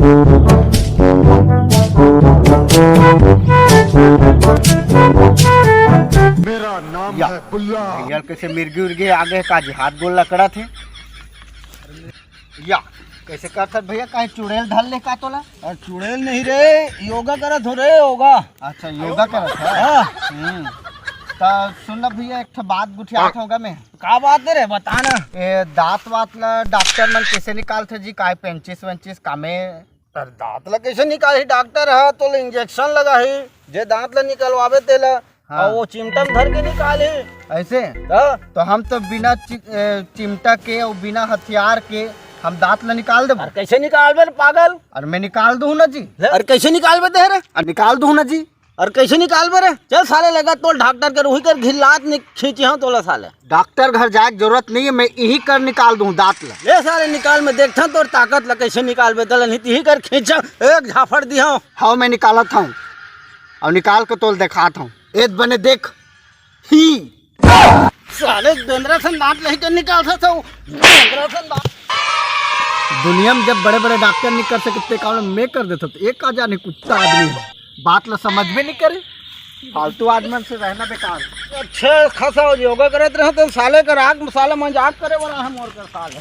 मेरा नाम है बुल्ला। यार कैसे मिर्गी उर्गी आगे का हाथ गोल लकड़ा थे या कैसे करत भैया कहीं चुड़ैल ढल ले का तोला? और चुड़ैल नहीं रे, योगा करत हो रे, योगा। अच्छा योगा करत है। तो सुन ना भैया एक ठो बात गुठियात होगा मैं। का बात है रे, बता ना। ए दांत वात ला डॉक्टर मन कैसे निकालते जी? काय पेंचिस वेंचिस कामे? तर दांत ला कैसे निकाली? डॉक्टर है तो इंजेक्शन लगा ही, जे दांत ला निकलवावे तेला। हाँ। और वो चिमटम धर के निकाले ऐसे तो हम तो बिना चिमटा के और बिना हथियार के हम दांत ला निकाल दे। कैसे निकालबे पागल? और मैं निकाल दूं ना जी। और कैसे निकालबे दे रे? निकाल दूं ना जी। और कैसे निकालबे रे? चल साले लगा तो डॉक्टर के रूही कर घिलात खींची हूं तोला साले। डॉक्टर घर जाए की जरूरत नहीं है, मैं यही कर निकाल दूं दांत ला। ले साले निकाल, में देखता तोर ताकत ला कैसे निकालबे तला। नहीं ही कर खींचा एक झाफड़ दिया। हाँ मैं निकालत हूँ और निकाल के तोल दिखाता हूँ। एक बने देख ही साले बेंद्रा से दांत नहीं कर निकाल सकता हूँ। बेंद्रा से दांत दुनिया में जब बड़े बड़े डॉक्टर नहीं कर सकते काम मैं कर देता तो एक का जाने कुत्ता आदमी है, बात ला समझ में नहीं करे। फालतू आदमी से रहना बेकार। अच्छा खासा योगा करते रहे तो साले का राग साले मजाक करे वाला हम और कर साले।